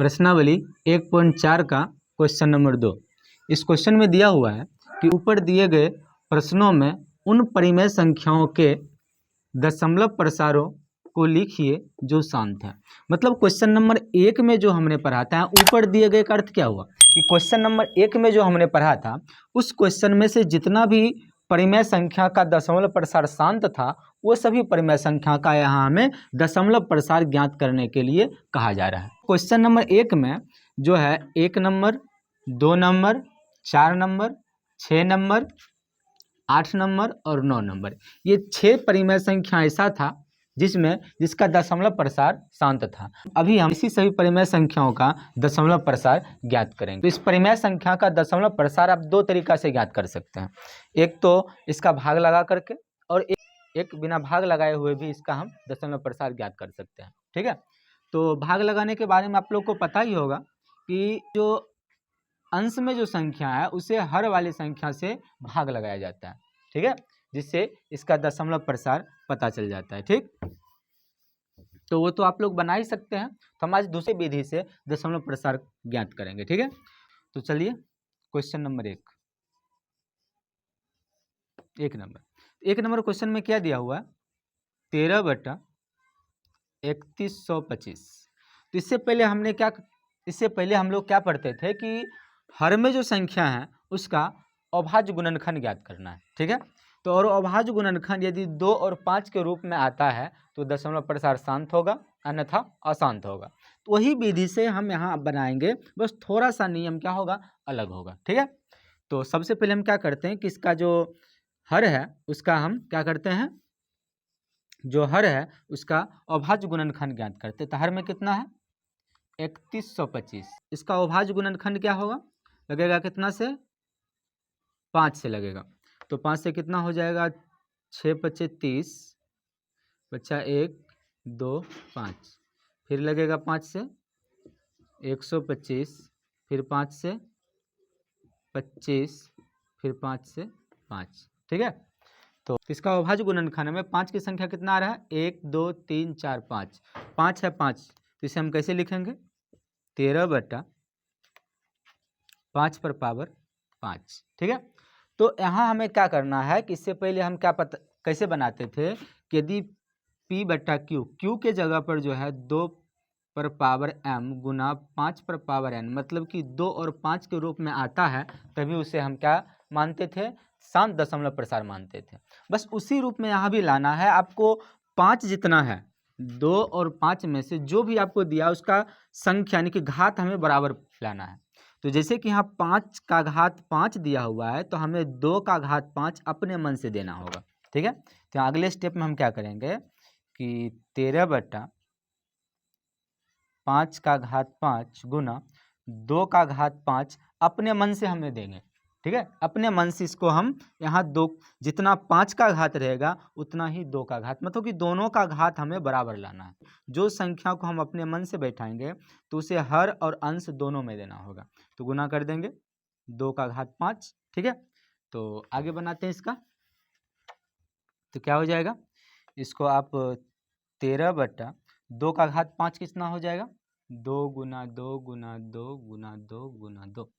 प्रश्नावली 1.4 का question number 2। इस क्वेश्चन में दिया हुआ है कि ऊपर दिए गए प्रश्नों में उन परिमेय संख्याओं के दशमलव प्रसारों को लिखिए जो शांत है। मतलब क्वेश्चन नंबर 1 में जो हमने पढ़ा था, ऊपर दिए गए का अर्थ क्या हुआ कि क्वेश्चन नंबर 1 में जो हमने पढ़ा था उस क्वेश्चन में से जितना भी परिमेय संख्या का दशमलव प्रसार शांत था वो सभी परिमेय संख्या का यहाँ हमें दशमलव प्रसार ज्ञात करने के लिए कहा जा रहा है। क्वेश्चन नंबर 1 में जो है 1 number, 2 number, 4 number, 6 number, 8 number और 9 नंबर, ये 6 परिमेय संख्या ऐसा था जिसका दशमलव प्रसार शांत था। अभी हम इसी सभी परिमेय संख्याओं का दशमलव प्रसार ज्ञात करेंगे। तो इस परिमेय संख्या का दशमलव प्रसार आप दो तरीका से ज्ञात कर सकते हैं। एक तो इसका भाग लगा करके और एक बिना भाग लगाए हुए भी इसका हम दशमलव प्रसार ज्ञात कर सकते हैं। ठीक है, तो भाग लगाने के बारे में आप लोग को पता ही होगा कि जो अंश में जो संख्या है उसे हर वाली संख्या से भाग लगाया जाता है। ठीक है, जिससे इसका दशमलव प्रसार पता चल जाता है। ठीक, तो वो तो आप लोग बना ही सकते हैं। तो हम आज दूसरी विधि से दशमलव प्रसार ज्ञात करेंगे। ठीक है, तो चलिए क्वेश्चन नंबर 1 नंबर क्वेश्चन में क्या दिया हुआ है, 13/3125। तो इससे पहले हम लोग क्या पढ़ते थे कि हर में जो संख्या है उसका अभाज्य गुणनखंड ज्ञात करना है। ठीक है, तो और अभाज्य गुणनखंड यदि 2 और 5 के रूप में आता है तो दशमलव प्रसार शांत होगा, अन्यथा अशांत होगा। तो वही विधि से हम यहाँ बनाएंगे, बस थोड़ा सा नियम क्या होगा, अलग होगा। ठीक है, तो सबसे पहले हम क्या करते हैं कि इसका जो हर है उसका हम क्या करते हैं, जो हर है उसका अभाज्य गुणनखंड ज्ञात करते हैं। तो हर में कितना है, 3125। इसका अभाज्य गुणनखंड क्या होगा, लगेगा कितना से, 5 से लगेगा। तो 5 से कितना हो जाएगा, 6 × 5 = 30, बच्चा 1 2 5, फिर लगेगा 5 से 125, फिर 5 से 25, फिर 5 से 5। ठीक है, तो इसका अभाज्य गुणनखंड में 5 की संख्या कितना आ रहा है, 1 2 3 4 5, 5 है 5, तो इसे हम कैसे लिखेंगे, 13/5 ठीक है, तो यहाँ हमें क्या करना है कि इससे पहले हम कैसे बनाते थे कि यदि P/Q, Q के जगह पर जो है 2/m गुना 5/n, मतलब कि 2 और 5 के रूप में आता है, तभी उसे हम क्या मानते थे, शांत दशमलव प्रसार मानते थे। बस उसी रूप में यहाँ भी लाना है आपको। 5 जितना है, 2 और 5 में से जो भी आपको दिया उसका संख्या यानी कि घात हमें बराबर लाना है। तो जैसे कि यहाँ 5 का घात 5 दिया हुआ है तो हमें 2 का घात 5 अपने मन से देना होगा। ठीक है, तो अगले स्टेप में हम क्या करेंगे कि 13/5 का घात 5 गुना 2 का घात 5 अपने मन से हमें देंगे। ठीक है, अपने मन से इसको हम यहाँ 2, जितना 5 का घात रहेगा उतना ही 2 का घात, मतलब कि दोनों का घात हमें बराबर लाना है। जो संख्या को हम अपने मन से बैठाएंगे तो उसे हर और अंश दोनों में देना होगा। तो गुना कर देंगे 2 का घात 5। ठीक है, तो आगे बनाते हैं इसका। तो क्या हो जाएगा, इसको आप 13/2 का घात 5 कितना हो जाएगा, 2 गुना 2 गुना 2 गुना 2 गुना 2,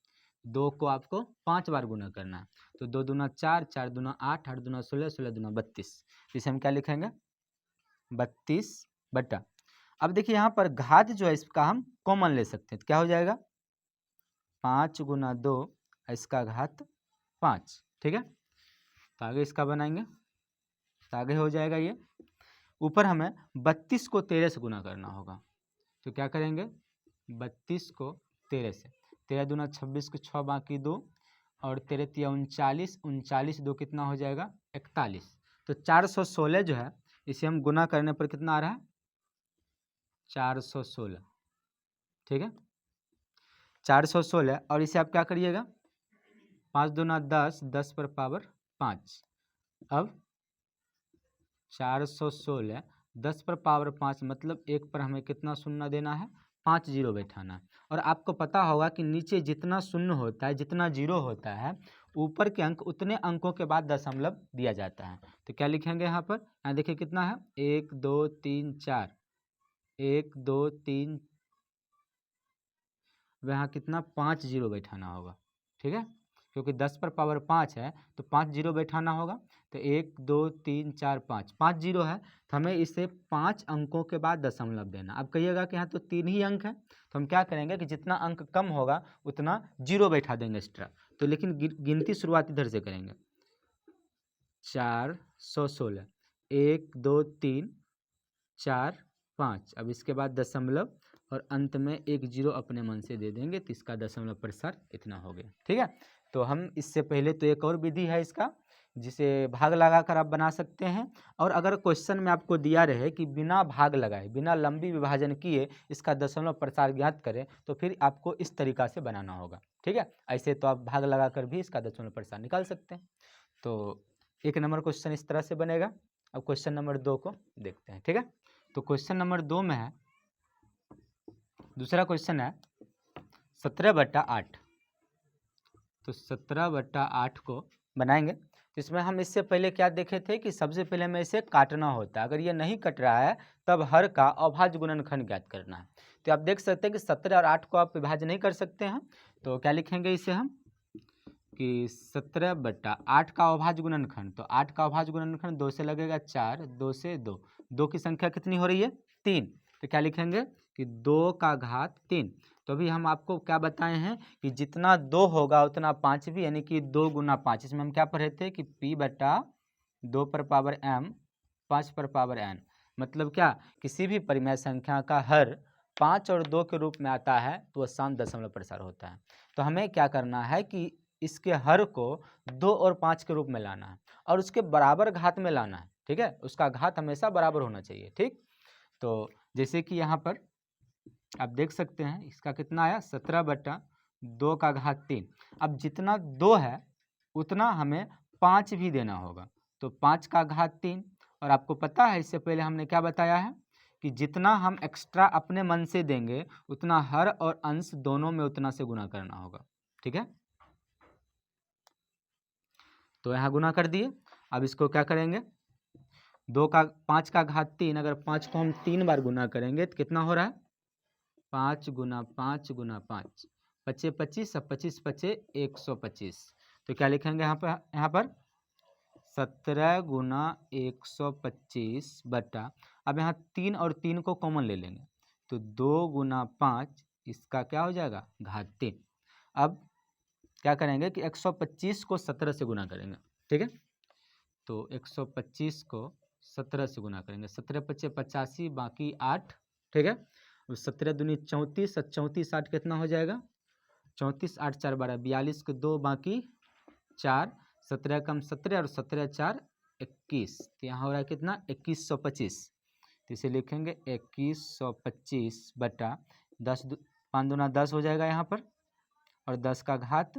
2 को आपको 5 बार गुना करना है। तो 2 दूना 4, 4 दूना 8, 8 दूना 16, 16 दूना 32। इसे हम क्या लिखेंगे, 32/। अब देखिए यहाँ पर घात जो है इसका हम कॉमन ले सकते हैं। तो क्या हो जाएगा, 5 गुना 2 इसका घात 5। ठीक है, तो आगे इसका बनाएंगे, तो आगे हो जाएगा ये, ऊपर हमें 32 को 13 से गुना करना होगा। तो क्या करेंगे, 32 को 13 से, 13 दूना 26 को 6 बाकी 2 और 13 × 39, 39 2 कितना हो जाएगा, 41। तो 416 जो है इसे हम गुना करने पर कितना आ रहा है, 416। ठीक है, 416, और इसे आप क्या करिएगा, 5 दूना 10, 10/5। अब 416 10/5, मतलब 1 पर हमें कितना शून्य देना है, 5 जीरो बैठाना है। और आपको पता होगा कि नीचे जितना शून्य होता है, जितना जीरो होता है, ऊपर के अंक उतने अंकों के बाद दशमलव दिया जाता है। तो क्या लिखेंगे यहाँ पर, यहाँ देखिए कितना है, 1 2 3 4, 1 2 3 वहाँ कितना 5 जीरो बैठाना होगा, ठीक है, क्योंकि 10 पर पावर 5 है तो 5 जीरो बैठाना होगा। तो 1 2 3 4 5 5 जीरो है, तो हमें इसे 5 अंकों के बाद दशमलव देना। अब कहिएगा कि यहाँ तो 3 ही अंक है, तो हम क्या करेंगे कि जितना अंक कम होगा उतना जीरो बैठा देंगे एक्स्ट्रा। तो लेकिन गिनती शुरुआत इधर से करेंगे, 416, 1 2 3 4 5, अब इसके बाद दशमलव और अंत में एक जीरो अपने मन से दे देंगे, तो इसका दशमलव प्रसार इतना हो गया, ठीक है। तो हम इससे पहले तो एक और विधि है इसका, जिसे भाग लगाकर आप बना सकते हैं। और अगर क्वेश्चन में आपको दिया रहे कि बिना भाग लगाए, बिना लंबी विभाजन किए इसका दशमलव प्रसार ज्ञात करें, तो फिर आपको इस तरीका से बनाना होगा, ठीक है। ऐसे तो आप भाग लगाकर भी इसका दशमलव प्रसार निकाल सकते हैं। तो 1 नंबर क्वेश्चन इस तरह से बनेगा। अब क्वेश्चन नंबर 2 को देखते हैं, ठीक है। तो क्वेश्चन नंबर 2 में है, दूसरा क्वेश्चन है 17/8। तो 17/8 को बनाएंगे। तो इसमें हम इससे पहले क्या देखे थे कि सबसे पहले हमें इसे काटना होता है। अगर ये नहीं कट रहा है तब हर का अभाज्य गुणनखंड ज्ञात करना है। तो आप देख सकते हैं कि 17 और 8 को आप विभाज्य नहीं कर सकते हैं, तो क्या लिखेंगे इसे हम कि 17/8 का अभाज्य गुणनखंड। तो 8 का अभाज्य गुणनखंड 2 से लगेगा 4, 2 से 2, 2 की संख्या कितनी हो रही है 3, तो क्या लिखेंगे कि 2 का घात 3। तो अभी हम आपको क्या बताए हैं कि जितना 2 होगा उतना 5 भी, यानी कि 2 गुना 5। इसमें हम क्या पढ़े थे कि p/2 पर पावर m 5 पर पावर n, मतलब क्या, किसी भी परिमेय संख्या का हर 5 और 2 के रूप में आता है तो वह शांत दशमलव प्रसार होता है। तो हमें क्या करना है कि इसके हर को 2 और 5 के रूप में लाना है और उसके बराबर घात में लाना है, ठीक है। उसका घात हमेशा बराबर होना चाहिए, ठीक। तो जैसे कि यहाँ पर आप देख सकते हैं इसका कितना आया 17/2 का घात 3। अब जितना 2 है उतना हमें 5 भी देना होगा, तो 5 का घात 3। और आपको पता है इससे पहले हमने क्या बताया है कि जितना हम एक्स्ट्रा अपने मन से देंगे उतना हर और अंश दोनों में उतना से गुना करना होगा, ठीक है। तो यहाँ गुना कर दिए। अब इसको क्या करेंगे, 5 का घात 3, अगर 5 को हम 3 बार गुना करेंगे तो कितना हो रहा है 5 गुना 5 गुना 5, 25 25, अब 25 25 125। तो क्या लिखेंगे यहाँ पर 17 गुना 125 बटा, अब यहाँ 3 और 3 को कॉमन ले लेंगे तो 2 गुना 5, इसका क्या हो जाएगा घात 3। अब क्या करेंगे कि 125 को 17 से गुना करेंगे, ठीक है। तो 125 को 17 से गुना करेंगे, 17 × 5 = 85, बाकी 8, ठीक है। 17 दूनी 34, 34 8 कितना हो जाएगा 34 8 4 12, 42 के 2 बाकी 4, 17 कम 17 और 17 4 21, तो यहाँ हो रहा है कितना 2125। तो इसे लिखेंगे 2125 बटा 10, 5 दूना 10 हो जाएगा यहाँ पर, और 10 का घात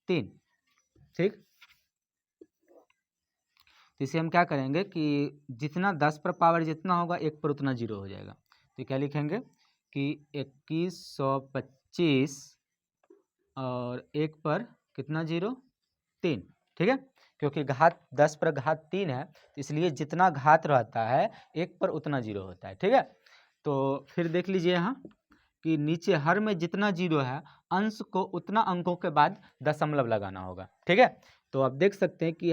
3, ठीक। तो इसे हम क्या करेंगे कि जितना 10 पर पावर जितना होगा 1 पर उतना जीरो हो जाएगा। तो क्या लिखेंगे कि 2125 और 1 पर कितना जीरो 3, ठीक है। क्योंकि घात 10 पर घात 3 है तो इसलिए जितना घात रहता है 1 पर उतना जीरो होता है, ठीक है। तो फिर देख लीजिए यहाँ कि नीचे हर में जितना जीरो है अंश को उतना अंकों के बाद दशमलव लगाना होगा, ठीक है। तो आप देख सकते हैं कि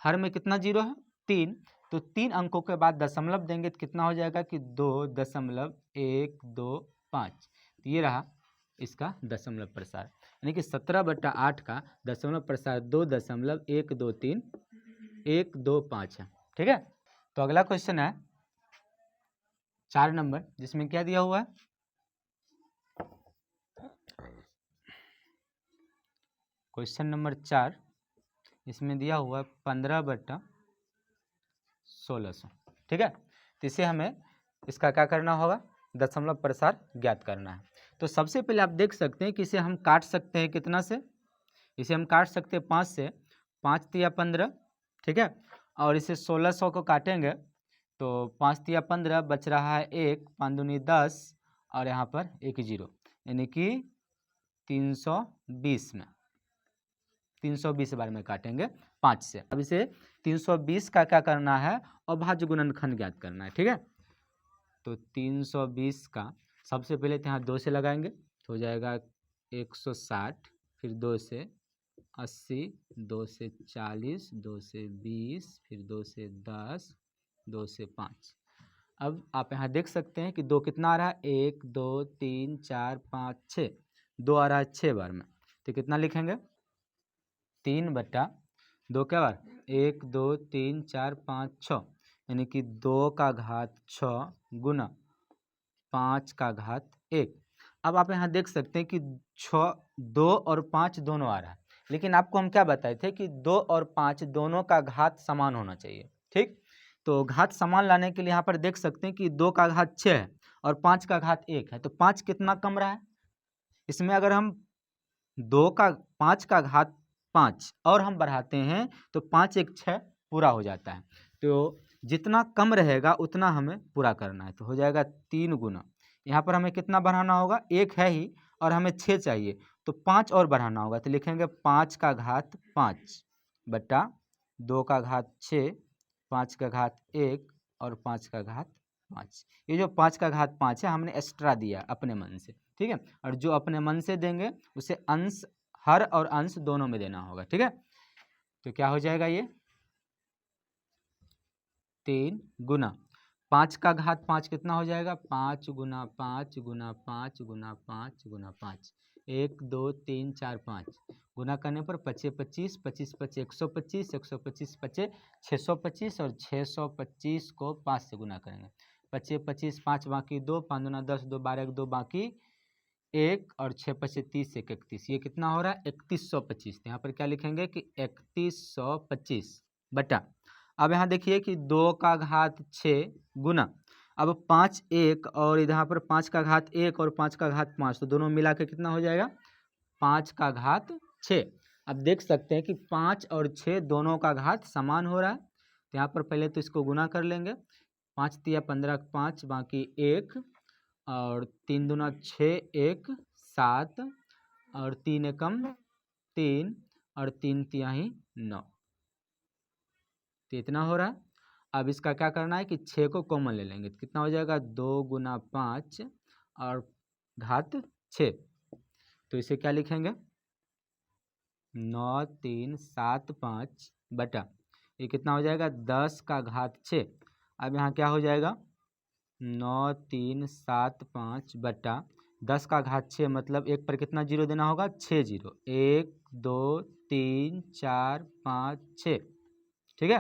हर में कितना जीरो है 3, तो 3 अंकों के बाद दशमलव देंगे तो कितना हो जाएगा कि 2.125। तो ये रहा इसका दशमलव प्रसार, यानी कि 17/8 का दशमलव प्रसार 2.123 है, ठीक है। तो अगला क्वेश्चन है 4 नंबर, जिसमें क्या दिया हुआ है क्वेश्चन नंबर 4, इसमें दिया हुआ है 15/1600, ठीक है। तो इसे हमें इसका क्या करना होगा दशमलव प्रसार ज्ञात करना है। तो सबसे पहले आप देख सकते हैं कि इसे हम काट सकते हैं कितना से, इसे हम काट सकते हैं 5 से, 5 तिया 15, ठीक है। और इसे 1600 को काटेंगे तो 5 तिया 15 बच रहा है 1, 5 दूनी 10 और यहाँ पर 1 जीरो, यानी कि 320 में 320 बार में काटेंगे 5 से। अब इसे 320 का क्या करना है अभाज्य गुणनखंड ज्ञात करना है, ठीक है। तो 320 का सबसे पहले तो यहाँ 2 से लगाएंगे तो हो जाएगा 160, फिर 2 से 80, 2 से 40, 2 से 20, फिर 2 से 10, 2 से 5। अब आप यहाँ देख सकते हैं कि 2 कितना आ रहा है, 1 2 3 4 5 6, 2 आ रहा है 6 बार में, तो कितना लिखेंगे 3/2 क्या बार, 1 2 3 4 5 6, यानी कि 2 का घात 6 गुना 5 का घात 1। अब आप यहाँ देख सकते हैं कि 6 2 और 5 दोनों आ रहा है, लेकिन आपको हम क्या बताए थे कि 2 और 5 दोनों का घात समान होना चाहिए। ठीक, तो घात समान लाने के लिए यहाँ पर देख सकते हैं कि 2 का घात 6 है और 5 का घात 1 है, तो 5 कितना कम रहा है इसमें, अगर हम 5 का घात 5 और हम बढ़ाते हैं तो 5 1 6 पूरा हो जाता है। तो जितना कम रहेगा उतना हमें पूरा करना है, तो हो जाएगा 3 गुना, यहाँ पर हमें कितना बढ़ाना होगा, 1 है ही और हमें 6 चाहिए, तो 5 और बढ़ाना होगा, तो लिखेंगे 5 का घात 5 बटा 2 का घात 6, 5 का घात 1 और 5 का घात 5। ये जो 5 का घात 5 है हमने एक्स्ट्रा दिया अपने मन से, ठीक है, और जो अपने मन से देंगे उसे अंश, हर और अंश दोनों में देना होगा। ठीक है, तो क्या हो जाएगा ये 3 गुना 5 का घात 5 कितना हो जाएगा, 5 गुना 5 गुना 5 गुना 5 गुना 5, 1 2 3 4 5, गुना करने पर 25 25 25 25 125, 125 25 625 और 625 को 5 से गुना करेंगे, 25 25 5 बाकी 2, 5 गुना 10, 2 12 1 2 बाकी 1 और 6 25 30 1 31, ये कितना हो रहा है 3125। यहाँ पर क्या लिखेंगे कि 3125 बटा, अब यहाँ देखिए कि 2 का घात 6 गुना, अब 5 1 और यहाँ पर 5 का घात 1 और 5 का घात 5, तो दोनों मिला के कितना हो जाएगा 5 का घात 6। अब देख सकते हैं कि 5 और 6 दोनों का घात समान हो रहा है, तो यहाँ पर पहले तो इसको गुना कर लेंगे, 5 तिया 15 5 बाकी 1 और 3 दूना 6 1 7 और 3 एकम 3 और 3 तिहाई 9, तो इतना हो रहा है। अब इसका क्या करना है कि 6 को कॉमन ले लेंगे, तो कितना हो जाएगा 2 गुना 5 और घात 6, तो इसे क्या लिखेंगे 9 3 7 5 बटा, ये कितना हो जाएगा 10 का घात 6। अब यहाँ क्या हो जाएगा 9 3 7 5 बटा 10 का घात 6, मतलब एक पर कितना जीरो देना होगा, 6 जीरो, 1 2 3 4 5 6, ठीक है,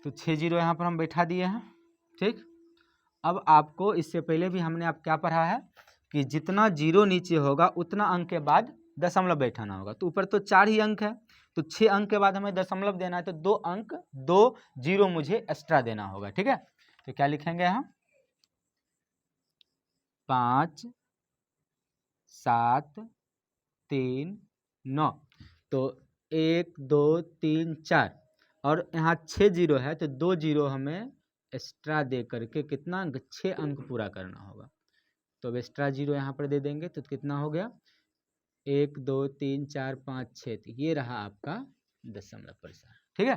तो 6 जीरो यहाँ पर हम बैठा दिए हैं। ठीक, अब आपको इससे पहले भी हमने आप क्या पढ़ा है कि जितना जीरो नीचे होगा उतना अंक के बाद दशमलव बैठाना होगा, तो ऊपर तो 4 ही अंक है, तो 6 अंक के बाद हमें दशमलव देना है, तो 2 अंक 2 जीरो मुझे एक्स्ट्रा देना होगा। ठीक है, तो क्या लिखेंगे हम 5 7 3 9, तो 1 2 3 4 और यहाँ 6 जीरो है, तो 2 जीरो हमें एक्स्ट्रा दे करके कितना अंक 6 अंक पूरा करना होगा, तो अब एक्स्ट्रा जीरो यहाँ पर दे देंगे, तो कितना हो गया 1 2 3 4 5 6, तो ये रहा आपका दशमलव प्रसार। ठीक है,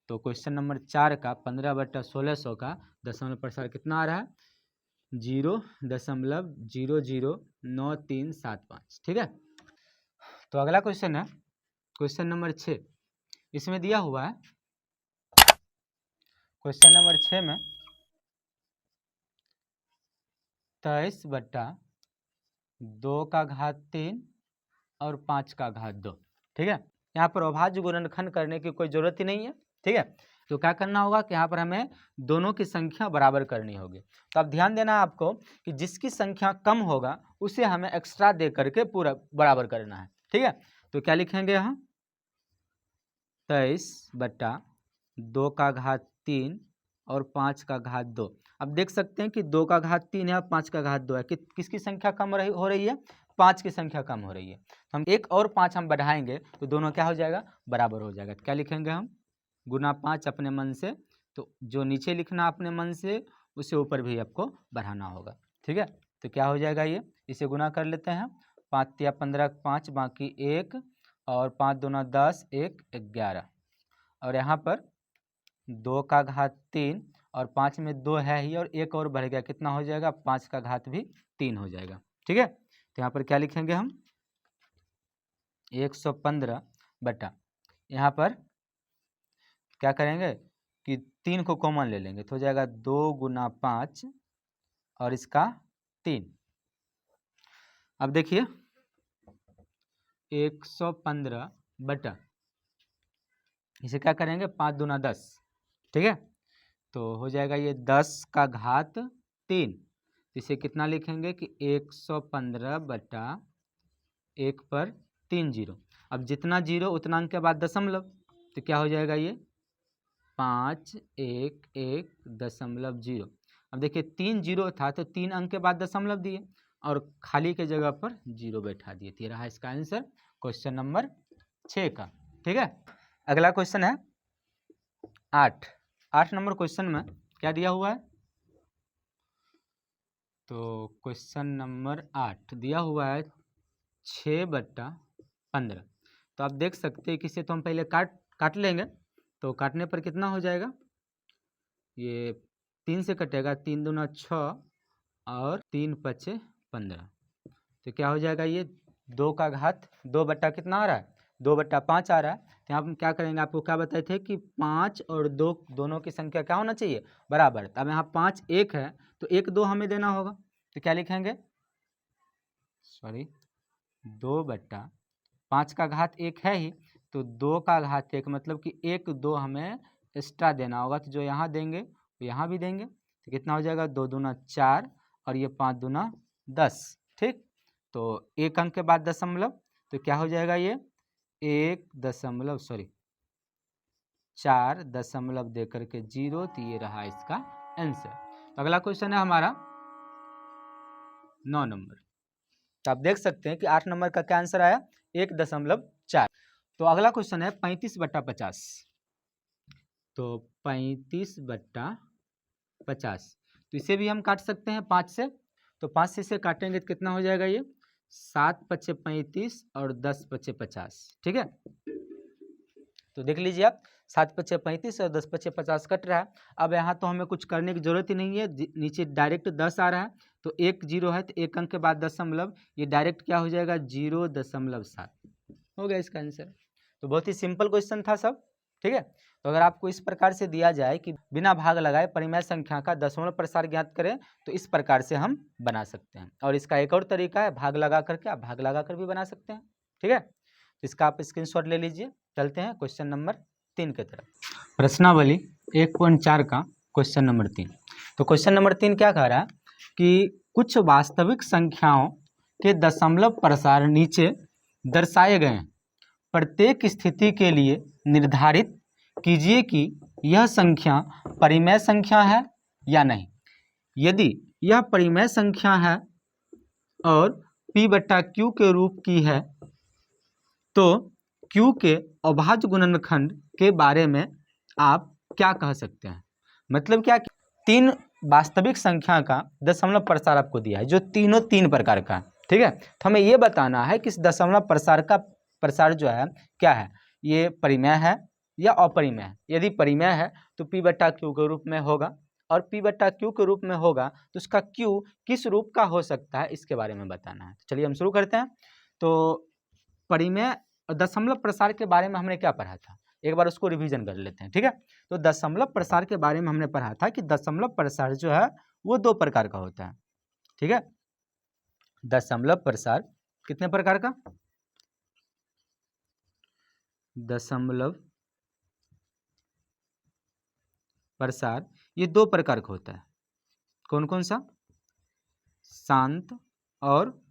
तो क्वेश्चन नंबर 4 का 15/1600 का दशमलव प्रसार कितना आ रहा है 0.009375। ठीक है, तो अगला क्वेश्चन है क्वेश्चन नंबर 6, इसमें दिया हुआ है क्वेश्चन नंबर 6 में 23/2 का घात 3 और 5 का घात 2। ठीक है, यहाँ पर अभाज्य गुणनखंड करने की कोई जरूरत ही नहीं है। ठीक है, तो क्या करना होगा कि यहाँ पर हमें दोनों की संख्या बराबर करनी होगी, तो अब ध्यान देना आपको कि जिसकी संख्या कम होगा उसे हमें एक्स्ट्रा दे करके पूरा बराबर करना है। ठीक है, तो क्या लिखेंगे यहाँ 23/2 का घात 3 और 5 का घात 2। अब देख सकते हैं कि 2 का घात 3 है और 5 का घात 2 है, किसकी संख्या कम हो रही है, 5 की संख्या कम हो रही है, हम 1 और 5 हम बढ़ाएंगे तो दोनों क्या हो जाएगा बराबर हो जाएगा, तो क्या लिखेंगे हम गुना 5 अपने मन से, तो जो नीचे लिखना अपने मन से उसे ऊपर भी आपको बढ़ाना होगा। ठीक है, तो क्या हो जाएगा ये, इसे गुना कर लेते हैं, 5 तिया 15 5 बाकी 1 और 5 दूना 10 1 11, और यहाँ पर 2 का घात 3 और 5 में 2 है ही और 1 और बढ़ गया, कितना हो जाएगा 5 का घात भी 3 हो जाएगा। ठीक है, तो यहाँ पर क्या लिखेंगे हम 115 बटा, यहाँ पर क्या करेंगे कि 3 को कॉमन ले लेंगे तो हो जाएगा 2 गुना 5 और इसका 3। अब देखिए 115 बटा, इसे क्या करेंगे 5 दूना 10, ठीक है। तो हो जाएगा ये 10 का घात 3, इसे कितना लिखेंगे कि 115 बटा 1 पर 3 जीरो। अब जितना जीरो उतना अंक के बाद दशमलव, तो क्या हो जाएगा ये 511.0। अब देखिए 3 जीरो था तो 3 अंक के बाद दशमलव दिए और खाली के जगह पर जीरो बैठा दिए। ये रहा इसका आंसर क्वेश्चन नंबर 6 का, ठीक है। अगला क्वेश्चन है 8 नंबर क्वेश्चन में क्या दिया हुआ है, तो क्वेश्चन नंबर 8 दिया हुआ है 6/15। तो आप देख सकते हैं कि इसे तो हम पहले काट लेंगे, तो काटने पर कितना हो जाएगा, ये 3 से कटेगा, 3 दूना 6 और 3 पचे 15, तो क्या हो जाएगा ये 2 का घात 2 बट्टा कितना आ रहा है 2/5 आ रहा है। तो यहाँ हम क्या करेंगे, आपको क्या बताए थे कि 5 और 2 दोनों की संख्या क्या होना चाहिए बराबर। अब यहाँ 5 1 है तो 1 2 हमें देना होगा, तो क्या लिखेंगे, सॉरी 2/5 का घात 1 है ही, तो 2 का घात 1 मतलब कि 1 2 हमें एक्स्ट्रा देना होगा, तो जो यहाँ देंगे वो यहाँ भी देंगे, तो कितना हो जाएगा 2 दूना 4 और ये 5 दूना 10, ठीक। तो 1 अंक के बाद दशमलव, तो क्या हो जाएगा ये 4 दे करके 0, तो ये रहा इसका आंसर। तो अगला क्वेश्चन है हमारा 9 नंबर। तो आप देख सकते हैं कि 8 नंबर का क्या आंसर आया 1.4। तो अगला क्वेश्चन है 35/50। तो 35/50, तो इसे भी हम काट सकते हैं 5 से, तो 5 से इसे काटेंगे तो कितना हो जाएगा ये 7 पचे 35 और 10 पचे 50, ठीक है। तो देख लीजिए आप 7 पचे 35 और 10 पचे 50 कट रहा है। अब यहाँ तो हमें कुछ करने की जरूरत ही नहीं है, नीचे डायरेक्ट 10 आ रहा है, तो 1 जीरो है तो 1 अंक के बाद दशमलव, ये डायरेक्ट क्या हो जाएगा 0.7 हो गया इसका आंसर। तो बहुत ही सिंपल क्वेश्चन था सब, ठीक है। तो अगर आपको इस प्रकार से दिया जाए कि बिना भाग लगाए परिमेय संख्या का दशमलव प्रसार ज्ञात करें, तो इस प्रकार से हम बना सकते हैं। और इसका एक और तरीका है भाग लगा करके, आप भाग लगा कर भी बना सकते हैं, ठीक है। तो इसका आप स्क्रीनशॉट ले लीजिए। चलते हैं क्वेश्चन नंबर 3 की तरफ। प्रश्नावली 1.4 का क्वेश्चन नंबर 3। तो क्वेश्चन नंबर 3 क्या कह रहा है कि कुछ वास्तविक संख्याओं के दशमलव प्रसार नीचे दर्शाए गए हैं, प्रत्येक स्थिति के लिए निर्धारित कीजिए कि यह संख्या परिमेय संख्या है या नहीं। यदि यह परिमेय संख्या है और p/q के रूप की है, तो q के अभाज्य गुणनखंड के बारे में आप क्या कह सकते हैं। मतलब क्या, 3 वास्तविक संख्या का दशमलव प्रसार आपको दिया है जो तीनों 3 प्रकार का, ठीक है। तो हमें ये बताना है कि इस दशमलव प्रसार का प्रसार जो है क्या है, ये परिमेय है या अपरिमेय है। यदि परिमेय है तो p/q के रूप में होगा, और p/q के रूप में होगा तो उसका q किस रूप का हो सकता है इसके बारे में बताना है। चलिए हम शुरू करते हैं। तो परिमेय दशमलव प्रसार के बारे में हमने क्या पढ़ा था, एक बार उसको रिवीजन कर लेते हैं, ठीक है। तो दशमलव प्रसार के बारे में हमने पढ़ा था कि दशमलव प्रसार जो है वो 2 प्रकार का होता है, ठीक है। दशमलव प्रसार कितने प्रकार का, दशमलव प्रसार ये 2 प्रकार का होता है। कौन कौन सा, शांत और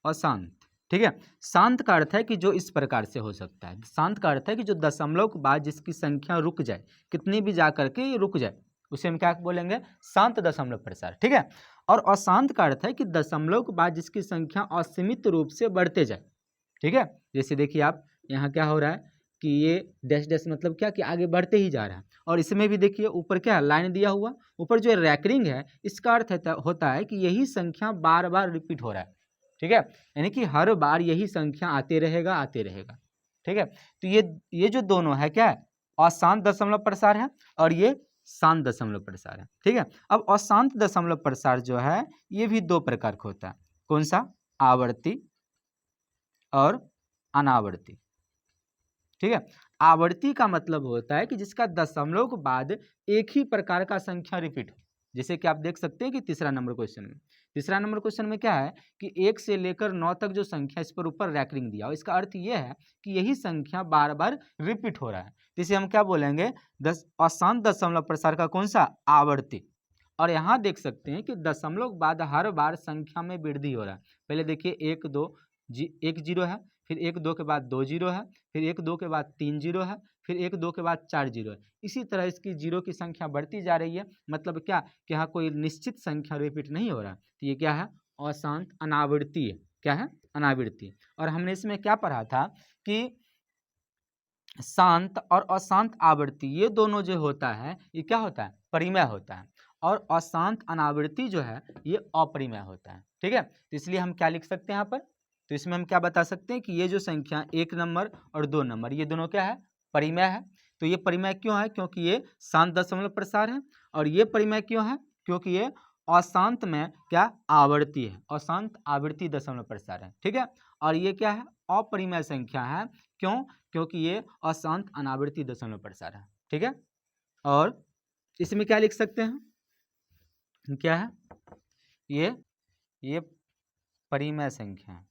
अशांत, ठीक है। शांत का अर्थ है कि जो इस प्रकार से हो सकता है, शांत का अर्थ है कि जो दशमलव के बाद जिसकी संख्या रुक जाए, कितनी भी जा करके ये रुक जाए, उसे हम क्या बोलेंगे शांत दशमलव प्रसार, ठीक है। और अशांत का अर्थ है कि दशमलव के बाद जिसकी संख्या असीमित रूप से बढ़ते जाए, ठीक है। जैसे देखिए आप यहाँ क्या हो रहा है कि ये डैश डैश मतलब क्या कि आगे बढ़ते ही जा रहा है, और इसमें भी देखिए ऊपर क्या लाइन दिया हुआ, ऊपर जो रैकरिंग है इसका अर्थ होता है कि यही संख्या बार बार रिपीट हो रहा है, ठीक है। यानी कि हर बार यही संख्या आते रहेगा, ठीक है। तो ये जो दोनों है क्या है, अशांत दशमलव प्रसार है और ये शांत दशमलव प्रसार है, ठीक है। अब अशांत दशमलव प्रसार जो है ये भी 2 प्रकार का होता है। कौन सा, आवर्ती और अनावर्ती। ठीक है, आवर्ती का मतलब होता है कि जिसका दशमलव के बाद एक ही प्रकार का संख्या रिपीट हो। जैसे कि आप देख सकते हैं कि तीसरा नंबर क्वेश्चन में क्या है कि 1 से लेकर 9 तक जो संख्या इस पर ऊपर रैंकिंग दिया, इसका अर्थ यह है कि यही संख्या बार बार रिपीट हो रहा है, तो इसे हम क्या बोलेंगे, अशांत दशमलव प्रसार का कौन सा, आवर्ती। और यहाँ देख सकते हैं कि दशमलव के बाद हर बार संख्या में वृद्धि हो रहा है। पहले देखिए 1 2 1 जीरो है, फिर 1 2 के बाद 2 जीरो है, फिर 1 2 के बाद 3 जीरो है, फिर 1 2 के बाद 4 जीरो है। इसी तरह इसकी जीरो की संख्या बढ़ती जा रही है। मतलब क्या कि यहाँ कोई निश्चित संख्या रिपीट नहीं हो रहा, तो ये क्या है, अशांत अनावृत्ति है। क्या है, अनावृत्ति। और हमने इसमें क्या पढ़ा था कि शांत और अशांत आवृत्ति ये दोनों जो होता है ये क्या होता है, परिमेय होता है, और अशांत अनावृत्ति जो है ये अपरिमेय होता है। ठीक है, तो इसलिए हम क्या लिख सकते हैं यहाँ पर, तो इसमें हम क्या बता सकते हैं कि ये जो संख्या 1 नंबर और 2 नंबर ये दोनों क्या है, परिमेय है। तो ये परिमेय क्यों है, क्योंकि ये शांत दशमलव प्रसार है। और ये परिमेय क्यों है, क्योंकि ये अशांत में क्या, आवर्ती है, अशांत आवृत्ति दशमलव प्रसार है। ठीक है, और ये क्या है, अपरिमेय संख्या है। क्यों, क्योंकि ये अशांत अनावृत्ति दशमलव प्रसार है। ठीक है, और इसमें क्या लिख सकते हैं, क्या है, ये परिमेय संख्या है।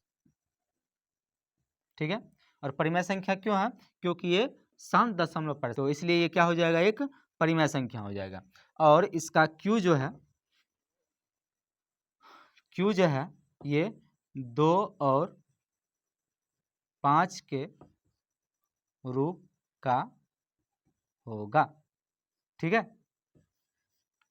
ठीक है, और परिमेय संख्या क्यों है, क्योंकि ये शांत दशमलव प्रसार, तो इसलिए ये क्या हो जाएगा, एक परिमेय संख्या हो जाएगा। और इसका Q जो है, Q जो है ये 2 और 5 के रूप का होगा। ठीक है,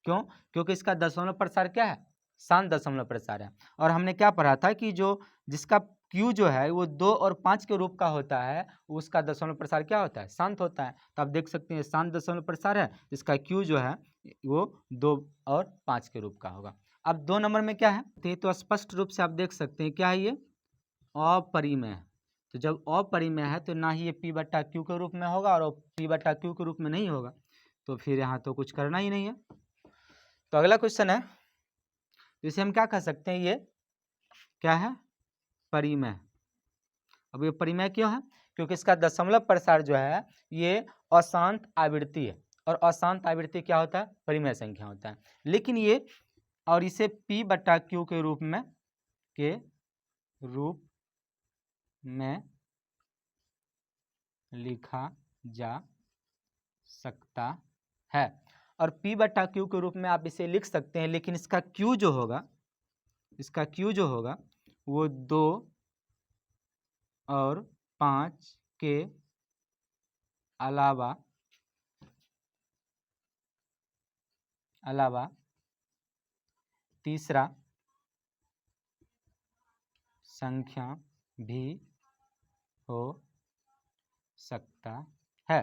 क्यों, क्योंकि इसका दशमलव प्रसार क्या है, शांत दशमलव प्रसार है। और हमने क्या पढ़ा था कि जो जिसका Q जो है वो 2 और 5 के रूप का होता है, उसका दशमलव प्रसार क्या होता है, शांत होता है। तो आप देख सकते हैं शांत दशमलव प्रसार है, इसका Q जो है वो 2 और 5 के रूप का होगा। अब 2 नंबर में क्या है, तो स्पष्ट रूप से आप देख सकते हैं क्या है, ये अपरिमेय है। तो जब अपरिमेय है तो ना ही ये P/Q के रूप में होगा और P/Q के रूप में नहीं होगा, तो फिर यहाँ तो कुछ करना ही नहीं है। तो अगला क्वेश्चन है, इसे हम क्या कह सकते हैं, ये क्या है, परिमेय। अब ये परिमेय क्यों है, क्योंकि इसका दशमलव प्रसार जो है ये अशांत आवृत्ति है, और अशांत आवृत्ति क्या होता है, परिमेय संख्या होता है। लेकिन ये, और इसे P/Q के रूप में लिखा जा सकता है। और P/Q के रूप में आप इसे लिख सकते हैं, लेकिन इसका Q जो होगा वो 2 और 5 के अलावा तीसरा संख्या भी हो सकता है।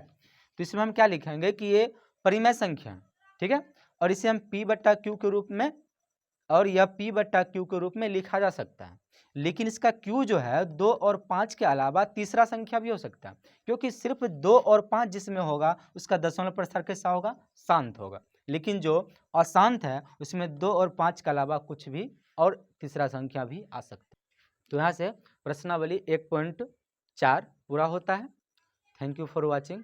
तो इसमें हम क्या लिखेंगे कि ये परिमेय संख्या है। ठीक है, और इसे हम P/Q के रूप में, और यह P/Q के रूप में लिखा जा सकता है। लेकिन इसका Q जो है 2 और 5 के अलावा तीसरा संख्या भी हो सकता है, क्योंकि सिर्फ 2 और 5 जिसमें होगा उसका दशमलव प्रसार कैसा होगा, शांत होगा। लेकिन जो अशांत है उसमें 2 और 5 के अलावा कुछ भी और तीसरा संख्या भी आ सकता है। तो यहाँ से प्रश्नावली 1.4 पूरा होता है। Thank you for watching.